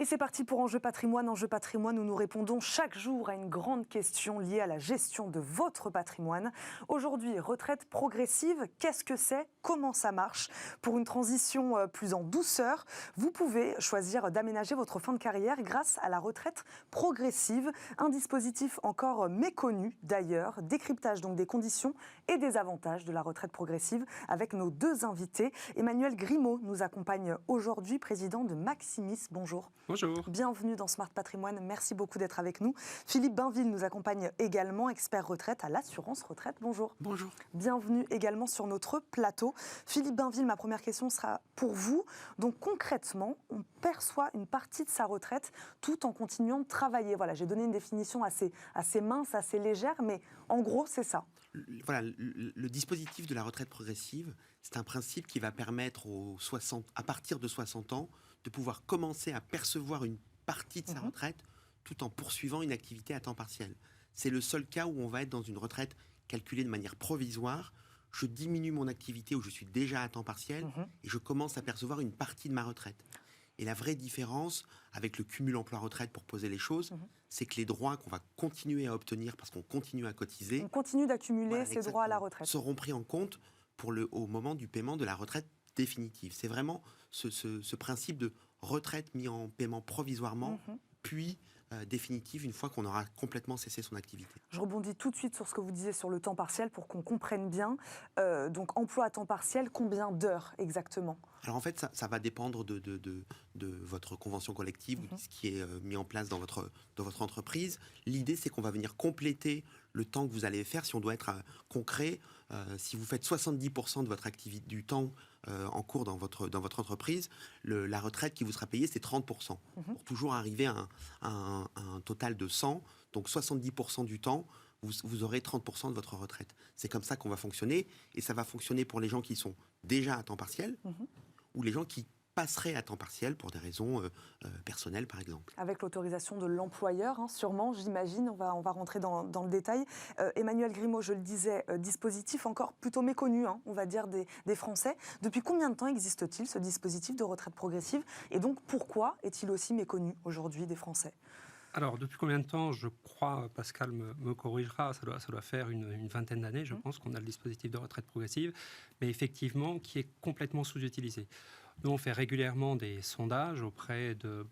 Et c'est parti pour Enjeu Patrimoine. Enjeu Patrimoine, où nous répondons chaque jour à une grande question liée à la gestion de votre patrimoine. Aujourd'hui, retraite progressive, qu'est-ce que c'est ? Comment ça marche ? Pour une transition plus en douceur, vous pouvez choisir d'aménager votre fin de carrière grâce à la retraite progressive, un dispositif encore méconnu d'ailleurs. Décryptage donc des conditions et des avantages de la retraite progressive avec nos deux invités. Emmanuel Grimaud nous accompagne aujourd'hui, président de Maximis. Bonjour. Bonjour. Bienvenue dans Smart Patrimoine. Merci beaucoup d'être avec nous. Philippe Bainville nous accompagne également, expert retraite à l'assurance retraite. Bonjour. Bonjour. Bienvenue également sur notre plateau. Philippe Bainville, ma première question sera pour vous. Donc concrètement, on perçoit une partie de sa retraite tout en continuant de travailler. Voilà, j'ai donné une définition assez mince, assez légère, mais en gros, c'est ça. Voilà, le dispositif de la retraite progressive, c'est un principe qui va permettre à partir de 60 ans de pouvoir commencer à percevoir une partie de sa retraite tout en poursuivant une activité à temps partiel. C'est le seul cas où on va être dans une retraite calculée de manière provisoire. Je diminue mon activité où je suis déjà à temps partiel et je commence à percevoir une partie de ma retraite. Et la vraie différence avec le cumul emploi-retraite, pour poser les choses, c'est que les droits qu'on va continuer à obtenir parce qu'on continue à cotiser... On continue d'accumuler ces droits à la retraite. ...seront pris en compte au moment du paiement de la retraite définitive. C'est vraiment ce principe de retraite mis en paiement provisoirement, puis définitive une fois qu'on aura complètement cessé son activité. Je rebondis tout de suite sur ce que vous disiez sur le temps partiel pour qu'on comprenne bien. Donc emploi à temps partiel, combien d'heures exactement ? Alors en fait, ça va dépendre de votre convention collective, ou de ce qui est mis en place dans votre entreprise. L'idée, c'est qu'on va venir compléter le temps que vous allez faire. Si on doit être concret, si vous faites 70% de votre activité, du temps en cours dans votre entreprise, la retraite qui vous sera payée, c'est 30%. Pour toujours arriver à un total de 100. Donc 70% du temps, vous aurez 30% de votre retraite. C'est comme ça qu'on va fonctionner. Et ça va fonctionner pour les gens qui sont déjà à temps partiel, ou les gens qui passeraient à temps partiel pour des raisons personnelles, par exemple. Avec l'autorisation de l'employeur, sûrement, j'imagine. On va rentrer dans le détail. Emmanuel Grimaud, je le disais, dispositif encore plutôt méconnu, on va dire, des Français. Depuis combien de temps existe-t-il, ce dispositif de retraite progressive ? Et donc, pourquoi est-il aussi méconnu aujourd'hui des Français ? Alors, depuis combien de temps, je crois, Pascal me corrigera, ça doit faire une vingtaine d'années, je pense, qu'on a le dispositif de retraite progressive, mais effectivement, qui est complètement sous-utilisé. Nous, on fait régulièrement des sondages auprès de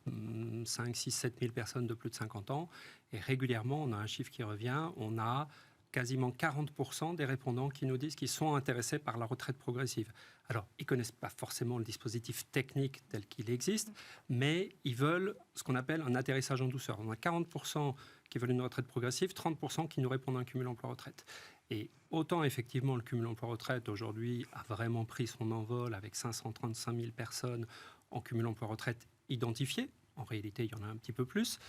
5, 6, 7 000 personnes de plus de 50 ans, et régulièrement, on a un chiffre qui revient, on a quasiment 40% des répondants qui nous disent qu'ils sont intéressés par la retraite progressive. Alors, ils ne connaissent pas forcément le dispositif technique tel qu'il existe, mais ils veulent ce qu'on appelle un atterrissage en douceur. On a 40% qui veulent une retraite progressive, 30% qui nous répondent à un cumul emploi-retraite. Et autant, effectivement, le cumul emploi-retraite, aujourd'hui, a vraiment pris son envol avec 535 000 personnes en cumul emploi-retraite identifiées. En réalité, il y en a un petit peu plus.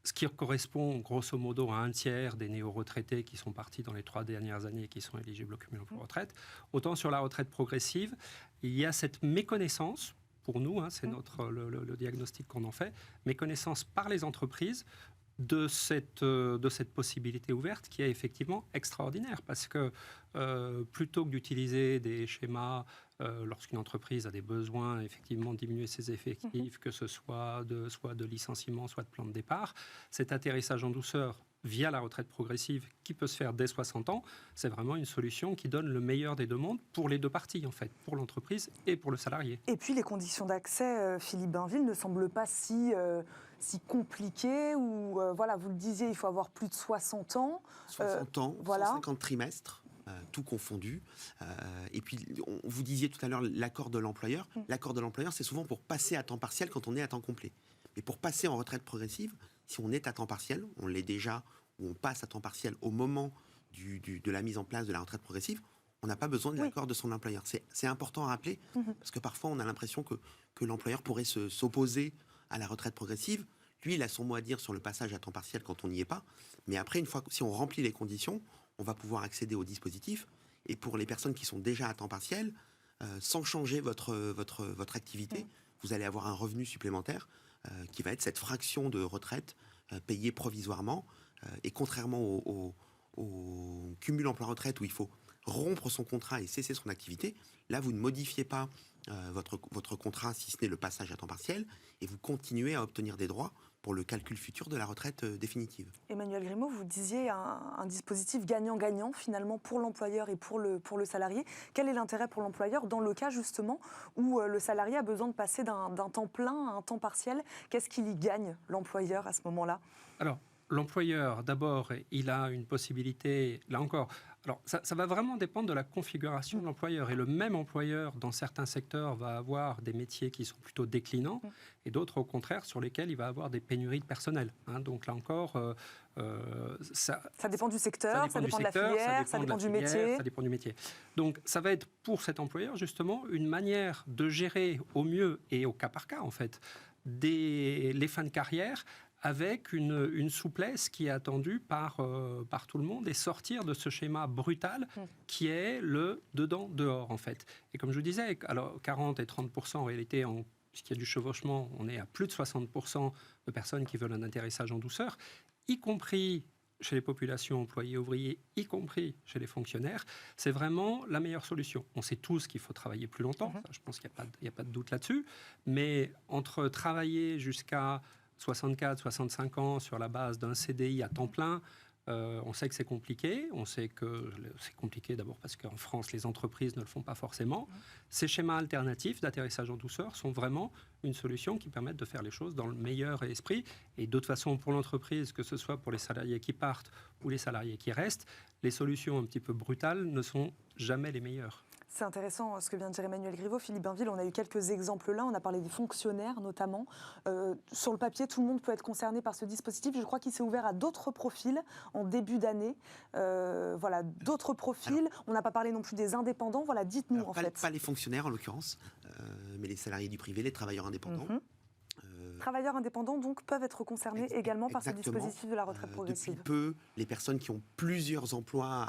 Ce qui correspond grosso modo à un tiers des néo-retraités qui sont partis dans les 3 dernières années et qui sont éligibles au cumul emploi-retraite. Autant sur la retraite progressive, il y a cette méconnaissance, pour nous, c'est le diagnostic qu'on en fait, méconnaissance par les entreprises de cette possibilité ouverte qui est effectivement extraordinaire. Parce que plutôt que d'utiliser des schémas lorsqu'une entreprise a des besoins, effectivement, de diminuer ses effectifs, que ce soit de licenciement, soit de plan de départ, cet atterrissage en douceur via la retraite progressive qui peut se faire dès 60 ans, c'est vraiment une solution qui donne le meilleur des deux mondes pour les deux parties, en fait, pour l'entreprise et pour le salarié. Et puis les conditions d'accès, Philippe Bainville, ne semblent pas si compliquées, ou voilà, vous le disiez, il faut avoir plus de 60 ans. 60 ans, voilà. 150 trimestres. Tout confondu. Et puis, vous disiez tout à l'heure l'accord de l'employeur. L'accord de l'employeur, c'est souvent pour passer à temps partiel quand on est à temps complet. Mais pour passer en retraite progressive, si on est à temps partiel, on l'est déjà, ou on passe à temps partiel au moment de la mise en place de la retraite progressive, on n'a pas besoin de l'accord de son employeur. C'est important à rappeler, parce que parfois on a l'impression que l'employeur pourrait s'opposer à la retraite progressive. Lui, il a son mot à dire sur le passage à temps partiel quand on n'y est pas. Mais après, une fois, si on remplit les conditions, on va pouvoir accéder au dispositif. Et pour les personnes qui sont déjà à temps partiel, sans changer votre activité, vous allez avoir un revenu supplémentaire qui va être cette fraction de retraite payée provisoirement. Et contrairement au cumul emploi-retraite où il faut rompre son contrat et cesser son activité, là, vous ne modifiez pas votre contrat, si ce n'est le passage à temps partiel, et vous continuez à obtenir des droits pour le calcul futur de la retraite définitive. Emmanuel Grimaud, vous disiez un dispositif gagnant-gagnant finalement pour l'employeur et pour le salarié. Quel est l'intérêt pour l'employeur dans le cas justement où le salarié a besoin de passer d'un temps plein à un temps partiel? Qu'est-ce qu'il y gagne, l'employeur, à ce moment-là? Alors, l'employeur, d'abord, il a une possibilité, là encore, alors ça va vraiment dépendre de la configuration de l'employeur. Et le même employeur, dans certains secteurs, va avoir des métiers qui sont plutôt déclinants et d'autres, au contraire, sur lesquels il va avoir des pénuries de personnel. Donc là encore, ça dépend du secteur, ça dépend de la filière, ça dépend du métier. Ça dépend du métier. Donc ça va être pour cet employeur, justement, une manière de gérer au mieux et au cas par cas, en fait, les fins de carrière, avec une souplesse qui est attendue par tout le monde et sortir de ce schéma brutal qui est le dedans-dehors, en fait. Et comme je vous disais, alors 40 et 30% en réalité, puisqu'il y a du chevauchement, on est à plus de 60% de personnes qui veulent un atterrissage en douceur, y compris chez les populations employées ouvriers, y compris chez les fonctionnaires. C'est vraiment la meilleure solution. On sait tous qu'il faut travailler plus longtemps, ça, je pense qu'il n'y a pas de doute là-dessus, mais entre travailler jusqu'à 64, 65 ans sur la base d'un CDI à temps plein, on sait que c'est compliqué. On sait que c'est compliqué d'abord parce qu'en France, les entreprises ne le font pas forcément. Ces schémas alternatifs d'atterrissage en douceur sont vraiment une solution qui permettent de faire les choses dans le meilleur esprit. Et d'autre façon, pour l'entreprise, que ce soit pour les salariés qui partent ou les salariés qui restent, les solutions un petit peu brutales ne sont jamais les meilleures. C'est intéressant ce que vient de dire Emmanuel Griveaux. Philippe Bainville, on a eu quelques exemples là. On a parlé des fonctionnaires notamment. Sur le papier, tout le monde peut être concerné par ce dispositif. Je crois qu'il s'est ouvert à d'autres profils en début d'année. Voilà, d'autres profils. Alors, on n'a pas parlé non plus des indépendants. Voilà, dites-nous en fait. Pas les fonctionnaires en l'occurrence, mais les salariés du privé, les travailleurs indépendants. Travailleurs indépendants donc peuvent être concernés également par ce dispositif de la retraite progressive. Depuis peu, les personnes qui ont plusieurs emplois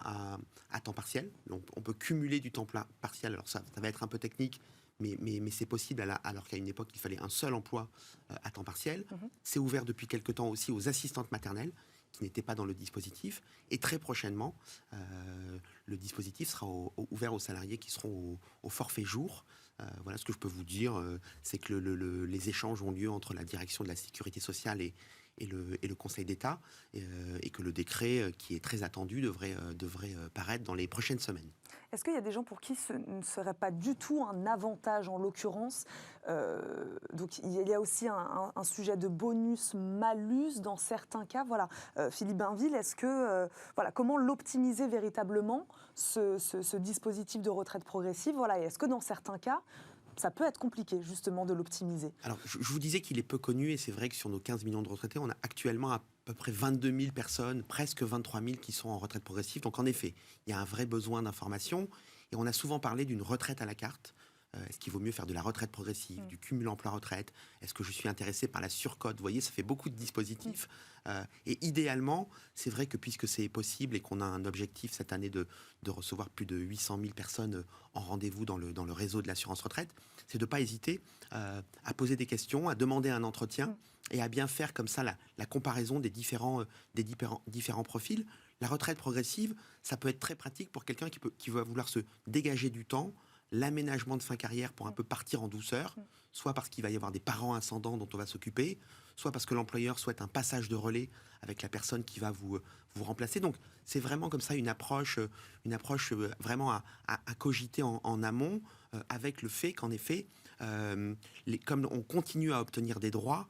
à temps partiel, donc on peut cumuler du temps partiel, alors ça va être un peu technique, mais c'est possible alors qu'à une époque il fallait un seul emploi à temps partiel. C'est ouvert depuis quelque temps aussi aux assistantes maternelles qui n'étaient pas dans le dispositif, et très prochainement le dispositif sera ouvert aux salariés qui seront au forfait jour. Voilà ce que je peux vous dire, c'est que les échanges ont lieu entre la direction de la sécurité sociale et le Conseil d'État, et que le décret, qui est très attendu, devrait paraître dans les prochaines semaines. Est-ce qu'il y a des gens pour qui ce ne serait pas du tout un avantage en l'occurrence donc il y a aussi un sujet de bonus-malus dans certains cas. Voilà. Philippe Bainville, est-ce que comment l'optimiser véritablement ce dispositif de retraite progressive? Voilà. Et est-ce que dans certains cas, ça peut être compliqué justement de l'optimiser? Alors je vous disais qu'il est peu connu, et c'est vrai que sur nos 15 millions de retraités, on a actuellement à peu près 22 000 personnes, presque 23 000 qui sont en retraite progressive. Donc en effet, il y a un vrai besoin d'information, et on a souvent parlé d'une retraite à la carte. Est-ce qu'il vaut mieux faire de la retraite progressive, du cumul emploi-retraite? Est-ce que je suis intéressé par la surcote? Vous voyez, ça fait beaucoup de dispositifs. Et idéalement, c'est vrai que puisque c'est possible et qu'on a un objectif cette année de recevoir plus de 800 000 personnes en rendez-vous dans le réseau de l'assurance retraite, c'est de ne pas hésiter à poser des questions, à demander un entretien et à bien faire comme ça la comparaison des différents profils. La retraite progressive, ça peut être très pratique pour quelqu'un qui va vouloir se dégager du temps, l'aménagement de fin carrière pour un peu partir en douceur, soit parce qu'il va y avoir des parents ascendants dont on va s'occuper, soit parce que l'employeur souhaite un passage de relais avec la personne qui va vous remplacer. Donc c'est vraiment comme ça une approche vraiment à cogiter en amont, avec le fait qu'en effet, comme on continue à obtenir des droits,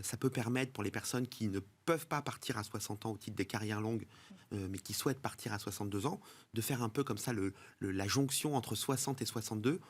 ça peut permettre pour les personnes qui ne peuvent pas partir à 60 ans au titre des carrières longues, mais qui souhaitent partir à 62 ans, de faire un peu comme ça la jonction entre 60 et 62.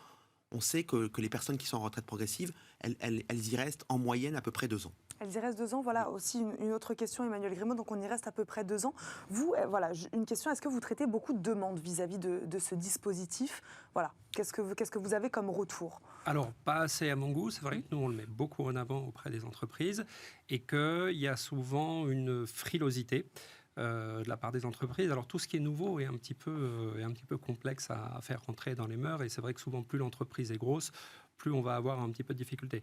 On sait que les personnes qui sont en retraite progressive, elles y restent en moyenne à peu près 2 ans. Elles y restent 2 ans. Voilà aussi une autre question, Emmanuel Grimaud. Donc on y reste à peu près 2 ans. Vous, voilà, une question. Est-ce que vous traitez beaucoup de demandes vis-à-vis de ce dispositif? Voilà. Qu'est-ce que vous avez comme retour? Alors, pas assez à mon goût. C'est vrai que nous, on le met beaucoup en avant auprès des entreprises, et qu'il y a souvent une frilosité de la part des entreprises. Alors tout ce qui est nouveau est un petit peu complexe à faire rentrer dans les mœurs, et c'est vrai que souvent plus l'entreprise est grosse, plus on va avoir un petit peu de difficultés.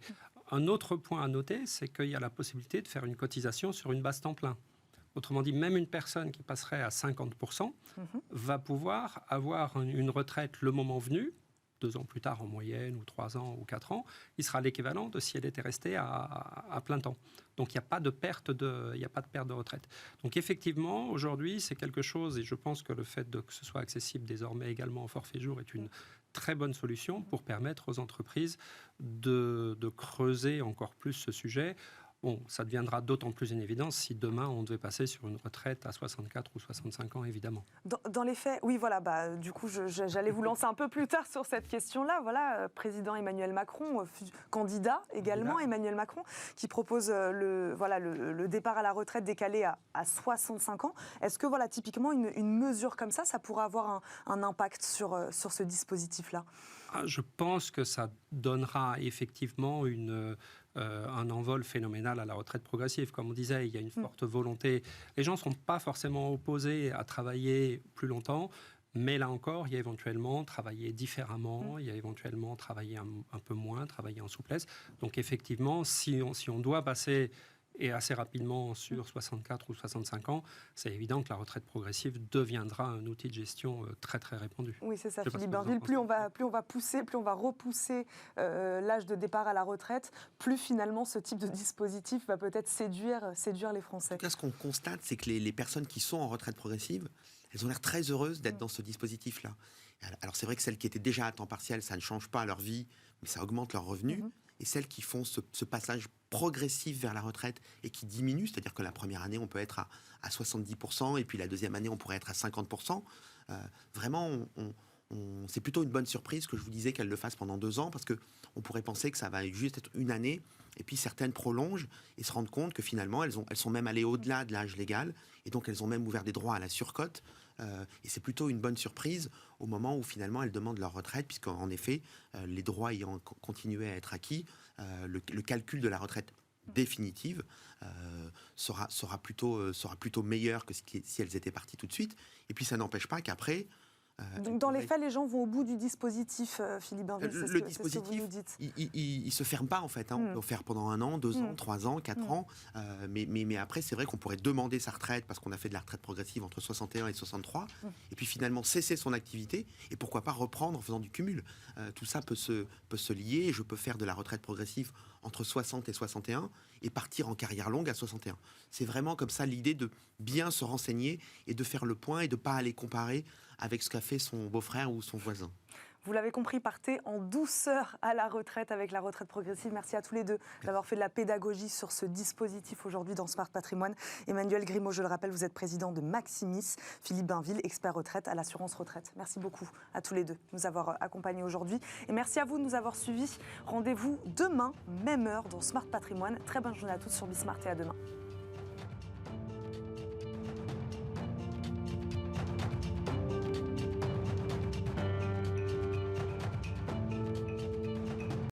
Un autre point à noter, c'est qu'il y a la possibilité de faire une cotisation sur une base temps plein. Autrement dit, même une personne qui passerait à 50% va pouvoir avoir une retraite le moment venu, 2 ans plus tard en moyenne, ou 3 ans, ou 4 ans, il sera l'équivalent de si elle était restée à plein temps. Donc il n'y a pas de perte de retraite. Donc effectivement, aujourd'hui, c'est quelque chose, et je pense que le fait que ce soit accessible désormais également au forfait jour est une très bonne solution pour permettre aux entreprises de creuser encore plus ce sujet. Bon, ça deviendra d'autant plus une évidence si demain on devait passer sur une retraite à 64 ou 65 ans, évidemment. Dans les faits, oui, voilà, du coup, j'allais vous lancer un peu plus tard sur cette question-là. Voilà, président Emmanuel Macron, candidat également, Emmanuel Macron, qui propose le départ à la retraite décalé à 65 ans. Est-ce que, voilà, typiquement, une mesure comme ça pourrait avoir un impact sur ce dispositif-là ? Je pense que ça donnera effectivement un envol phénoménal à la retraite progressive. Comme on disait, il y a une forte volonté. Les gens ne seront pas forcément opposés à travailler plus longtemps, mais là encore, il y a éventuellement travailler différemment, il y a éventuellement travailler un peu moins, travailler en souplesse. Donc effectivement, si on doit passer et assez rapidement sur 64 ou 65 ans, c'est évident que la retraite progressive deviendra un outil de gestion très très répandu. Oui, c'est ça, Philippe Bainville. Plus on va repousser l'âge de départ à la retraite, plus finalement ce type de dispositif va peut-être séduire les Français. En tout cas, ce qu'on constate, c'est que les personnes qui sont en retraite progressive, elles ont l'air très heureuses d'être dans ce dispositif-là. Alors c'est vrai que celles qui étaient déjà à temps partiel, ça ne change pas leur vie, mais ça augmente leurs revenus. Et celles qui font ce passage progressif vers la retraite et qui diminue, c'est-à-dire que la première année, on peut être à 70%, et puis la deuxième année, on pourrait être à 50%. Vraiment, c'est plutôt une bonne surprise que je vous disais qu'elles le fassent pendant 2 ans, parce qu'on pourrait penser que ça va juste être une année, et puis certaines prolongent et se rendent compte que finalement, elles sont même allées au-delà de l'âge légal, et donc elles ont même ouvert des droits à la surcote. Et c'est plutôt une bonne surprise au moment où finalement elles demandent leur retraite, puisqu'en effet, les droits ayant continué à être acquis, le calcul de la retraite définitive sera plutôt meilleur que si elles étaient parties tout de suite. Et puis ça n'empêche pas qu'après... Donc dans les faits, les gens vont au bout du dispositif, Philippe Bainville, le dispositif, il ne se ferme pas en fait. On peut le faire pendant 1 an, 2 ans, 3 ans, 4 ans. Mais après, c'est vrai qu'on pourrait demander sa retraite parce qu'on a fait de la retraite progressive entre 61 et 63. Et puis finalement cesser son activité et pourquoi pas reprendre en faisant du cumul. Tout ça peut se lier. Je peux faire de la retraite progressive entre 60 et 61 et partir en carrière longue à 61. C'est vraiment comme ça l'idée de bien se renseigner et de faire le point et de ne pas aller comparer avec ce qu'a fait son beau-frère ou son voisin. Vous l'avez compris, partez en douceur à la retraite avec la retraite progressive. Merci à tous les deux d'avoir fait de la pédagogie sur ce dispositif aujourd'hui dans Smart Patrimoine. Emmanuel Grimaud, je le rappelle, vous êtes président de Maximis. Philippe Bainville, expert retraite à l'assurance retraite. Merci beaucoup à tous les deux de nous avoir accompagnés aujourd'hui. Et merci à vous de nous avoir suivis. Rendez-vous demain, même heure, dans Smart Patrimoine. Très bonne journée à tous sur Bismart et à demain.